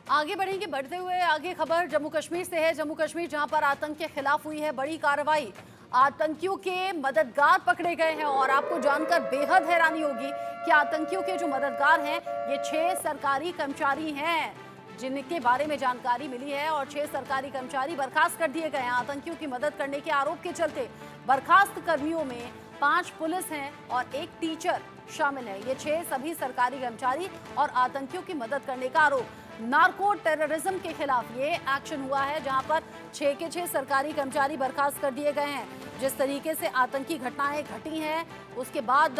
आगे बढ़ेंगे, बढ़ते हुए आगे खबर जम्मू कश्मीर से है। जम्मू कश्मीर जहां पर आतंक के खिलाफ हुई है बड़ी कार्रवाई। आतंकियों के मददगार पकड़े गए हैं और आपको जानकर बेहद हैरानी होगी कि आतंकियों के जो मददगार हैं ये 6 सरकारी कर्मचारी हैं जिनके बारे में जानकारी मिली है और 6 सरकारी कर्मचारी बर्खास्त कर दिए गए हैं आतंकियों की मदद करने के आरोप के चलते। बर्खास्त कर्मियों में 5 पुलिस हैं और 1 टीचर शामिल है। ये 6 सभी सरकारी कर्मचारी और आतंकियों की मदद करने का आरोप। नार्को टेररिज्म के खिलाफ ये एक्शन हुआ है जहां पर 6 के 6 सरकारी कर्मचारी बर्खास्त कर दिए गए हैं। जिस तरीके से आतंकी घटनाएं घटी हैं उसके बाद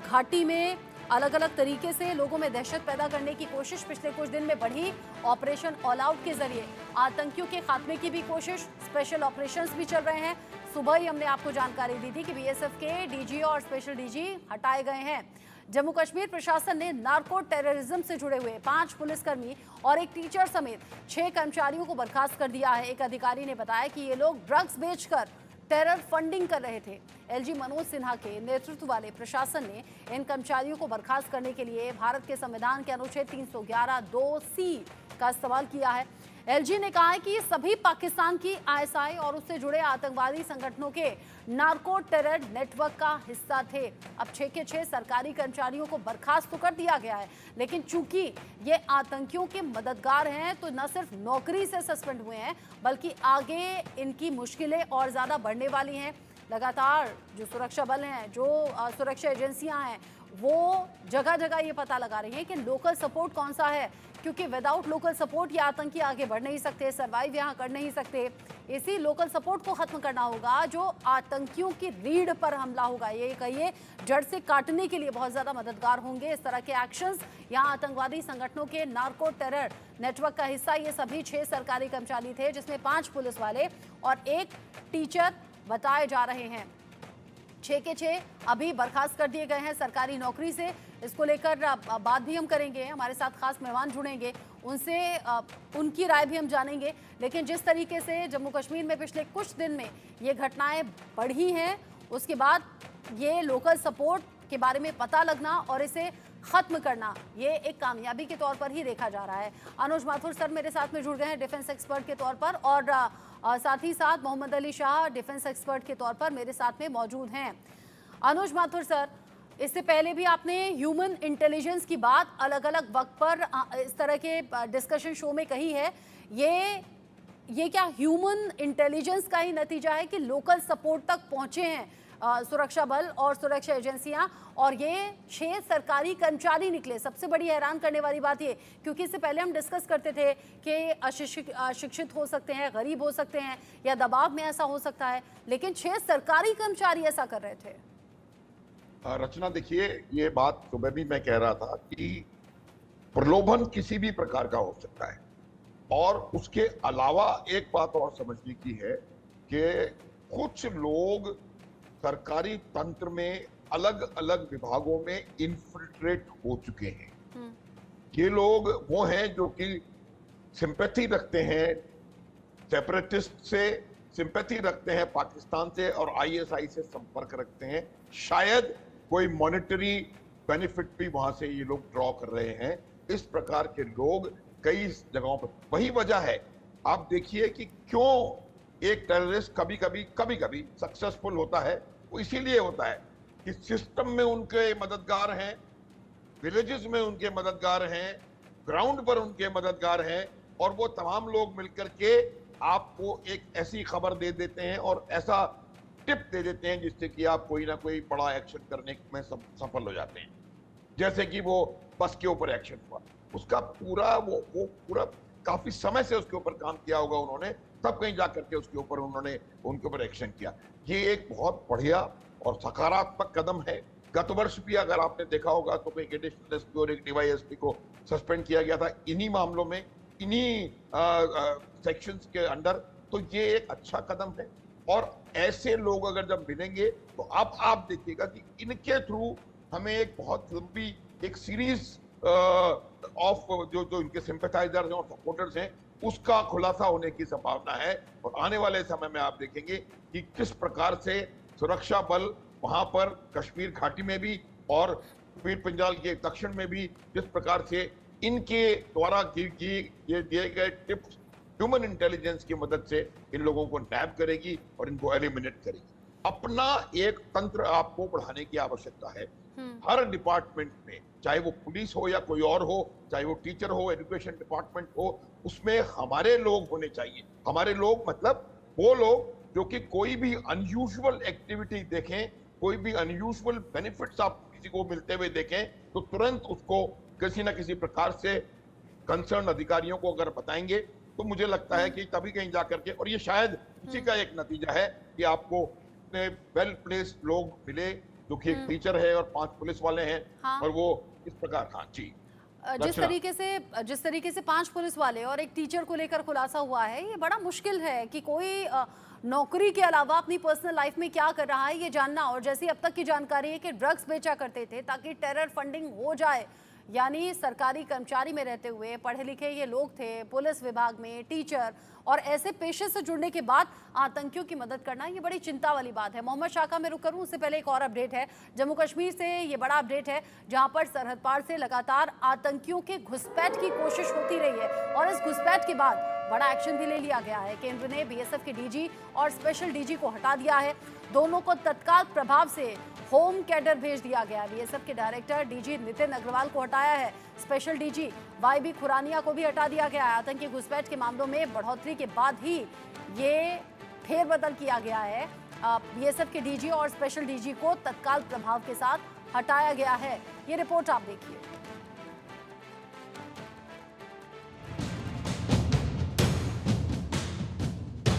घाटी में अलग अलग तरीके से लोगों में दहशत पैदा करने की कोशिश पिछले कुछ दिन में बढ़ी। ऑपरेशन ऑल आउट के जरिए आतंकियों के खात्मे की भी कोशिश, स्पेशल ऑपरेशंस भी चल रहे हैं। सुबह ही हमने आपको जानकारी दी थी कि बीएसएफ के डीजी और स्पेशल डीजी हटाए गए हैं। जम्मू कश्मीर प्रशासन ने नार्को टेररिज्म से जुड़े हुए 5 पुलिसकर्मी और 1 टीचर समेत 6 कर्मचारियों को बर्खास्त कर दिया है। एक अधिकारी ने बताया कि ये लोग ड्रग्स बेचकर टेरर फंडिंग कर रहे थे। एलजी मनोज सिन्हा के नेतृत्व वाले प्रशासन ने इन कर्मचारियों को बर्खास्त करने के लिए भारत के संविधान के अनुच्छेद 311(2)(c) का इस्तेमाल किया है। एलजी ने कहा है कि ये सभी पाकिस्तान की आईएसआई और उससे जुड़े आतंकवादी संगठनों के नार्को टेरर नेटवर्क का हिस्सा थे। अब 6 के 6 सरकारी कर्मचारियों को बर्खास्त तो कर दिया गया है, लेकिन चूंकि ये आतंकियों के मददगार हैं तो न सिर्फ नौकरी से सस्पेंड हुए हैं बल्कि आगे इनकी मुश्किलें और ज्यादा बढ़ने वाली हैं। लगातार जो सुरक्षा बल हैं, जो सुरक्षा एजेंसियां हैं, वो जगह जगह ये पता लगा रही हैं कि लोकल सपोर्ट कौन सा है, क्योंकि विदाउट लोकल सपोर्ट ये आतंकी आगे बढ़ नहीं सकते, सर्वाइव यहाँ कर नहीं सकते। इसी लोकल सपोर्ट को खत्म करना होगा जो आतंकियों की रीढ़ पर हमला होगा, ये कहिए जड़ से काटने के लिए बहुत ज्यादा मददगार होंगे। इस तरह के एक्शंस यहाँ आतंकवादी संगठनों के नार्को टेरर नेटवर्क का हिस्सा ये सभी 6 सरकारी कर्मचारी थे, जिसमें 5 पुलिस वाले और 1 टीचर बताए जा रहे हैं। 6 के 6 अभी बर्खास्त कर दिए गए हैं सरकारी नौकरी से। इसको लेकर बात भी हम करेंगे, हमारे साथ खास मेहमान जुड़ेंगे, उनसे उनकी राय भी हम जानेंगे। लेकिन जिस तरीके से जम्मू कश्मीर में पिछले कुछ दिन में ये घटनाएं बढ़ी हैं, उसके बाद ये लोकल सपोर्ट के बारे में पता लगना और इसे खत्म करना, ये एक कामयाबी के तौर पर ही देखा जा रहा है। अनुज माथुर सर मेरे साथ में जुड़ गए हैं डिफेंस एक्सपर्ट के तौर पर, और साथ ही साथ मोहम्मद अली शाह डिफेंस एक्सपर्ट के तौर पर मेरे साथ में मौजूद हैं। अनुज माथुर सर, इससे पहले भी आपने ह्यूमन इंटेलिजेंस की बात अलग अलग वक्त पर इस तरह के डिस्कशन शो में कही है। ये क्या ह्यूमन इंटेलिजेंस का ही नतीजा है कि लोकल सपोर्ट तक पहुंचे हैं सुरक्षा बल और सुरक्षा एजेंसियां, और ये 6 सरकारी कर्मचारी निकले? सबसे बड़ी हैरान करने वाली बात ये, क्योंकि इससे पहले हम डिस्कस करते थे कि अशिक्षित हो सकते हैं, गरीब हो सकते हैं, या दबाव में ऐसा हो सकता है, लेकिन 6 सरकारी कर्मचारी ऐसा कर रहे थे। रचना, देखिए, ये बात सुबह भी मैं कह रहा था कि प्रलोभन किसी भी प्रकार का हो सकता है, और उसके अलावा एक बात और समझने की है कि कुछ लोग सरकारी तंत्र में अलग अलग विभागों में इन्फिल्ट्रेट हो चुके हैं। ये लोग वो हैं जो कि सिंपैथी रखते हैं सेपरेटिस्ट से, सिंपैथी रखते हैं पाकिस्तान से, और आईएसआई से संपर्क रखते हैं। शायद कोई मॉनेटरी बेनिफिट भी वहां से ये लोग ड्रॉ कर रहे हैं। इस प्रकार के लोग कई जगहों पर, वही वजह है, आप देखिए कि क्यों एक टेररिस्ट कभी कभी सक्सेसफुल होता है। वो इसीलिए होता है कि सिस्टम में उनके मददगार हैं, विलेजेस में उनके मददगार हैं, ग्राउंड पर उनके मददगार हैं, और वो तमाम लोग मिलकर के आपको एक ऐसी खबर दे देते हैं और ऐसा टिप दे देते हैं जिससे कि आप कोई ना कोई बड़ा एक्शन करने में सफल हो जाते हैं। जैसे कि वो बस के ऊपर एक्शन हुआ, उसका पूरा वो पूरा काफी समय से उसके ऊपर काम किया होगा उन्होंने, तब कहीं जाकर के उसके ऊपर उन्होंने उनके ऊपर एक्शन किया। ये एक बहुत बढ़िया और सकारात्मक कदम है। गत वर्ष भी अगर आपने देखा होगा तो एक एडिशनल एसपी और एक डीवाईएसपी को सस्पेंड किया गया था इन्हीं मामलों में, इन्हीं सेक्शंस के अंडर। तो ये एक अच्छा कदम है, और ऐसे लोग अगर जब मिलेंगे तो अब आप देखिएगा कि इनके थ्रू हमें एक बहुत लंबी एक सीरीज ऑफ जो इनके सिंपैथाइजर्स और सपोर्टर्स हैं उसका खुलासा होने की संभावना है। और आने वाले समय में आप देखेंगे कि किस प्रकार से सुरक्षा बल वहां पर कश्मीर घाटी में भी और पीर पंजाल के दक्षिण में भी जिस प्रकार से इनके द्वारा ये दिए गए टिप्स ह्यूमन इंटेलिजेंस की मदद से इन लोगों को नैप करेगी और इनको एलिमिनेट करेगी। अपना एक तंत्र आपको बढ़ाने की आवश्यकता है। हर डिपार्टमेंट में, चाहे वो पुलिस हो या कोई और हो, चाहे वो टीचर हो, एजुकेशन डिपार्टमेंट हो, उसमें हमारे लोग होने चाहिए। हमारे लोग मतलब वो लोग जो कि कोई भी अनयूजुअल एक्टिविटी देखें, कोई भी अनयूजुअल बेनिफिट्स आप किसी को मिलते हुए देखें, तो तुरंत उसको किसी न किसी प्रकार से कंसर्न अधिकारियों को अगर बताएंगे, तो मुझे लगता है कि तभी कहीं जाकर के, और ये शायद इसी का एक नतीजा है कि आपको इतने वेल प्लेस्ड लोग मिले, जो कि एक टीचर है और 5 पुलिस वाले हैं। हाँ। और वो इस प्रकार, हाँ जी, जिस तरीके से 5 पुलिस वाले और एक टीचर को लेकर खुलासा हुआ है, ये बड़ा मुश्किल है कि कोई नौकरी के अलावा अपनी पर्सनल लाइफ में क्या कर रहा है ये जानना। और जैसी अब तक की जानकारी है कि ड्रग्स बेचा करते थे ताकि टेरर फंडिंग हो जाए, यानी सरकारी कर्मचारी में रहते हुए पढ़े लिखे ये लोग थे, पुलिस विभाग में टीचर, और ऐसे पेशे से जुड़ने के बाद आतंकियों की मदद करना, ये बड़ी चिंता वाली बात है। मोहम्मद शाका में रुक करूं, उससे पहले एक और अपडेट है जम्मू कश्मीर से। ये बड़ा अपडेट है जहां पर सरहद पार से लगातार आतंकियों के घुसपैठ की कोशिश होती रही है और इस घुसपैठ के बाद बड़ा एक्शन भी ले लिया गया है। केंद्र ने बीएसएफ के डीजी और स्पेशल डीजी को हटा दिया है। दोनों को तत्काल प्रभाव से होम कैडर भेज दिया गया। बीएसएफ के डायरेक्टर डीजी नितिन अग्रवाल को हटाया है। स्पेशल डीजी वाईबी खुरानिया को भी हटा दिया गया है। आतंकी घुसपैठ के मामलों में बढ़ोतरी के बाद ही ये फेरबदल किया गया है। बीएसएफ के डीजी और स्पेशल डीजी को तत्काल प्रभाव के साथ हटाया गया है। ये रिपोर्ट आप देखिए।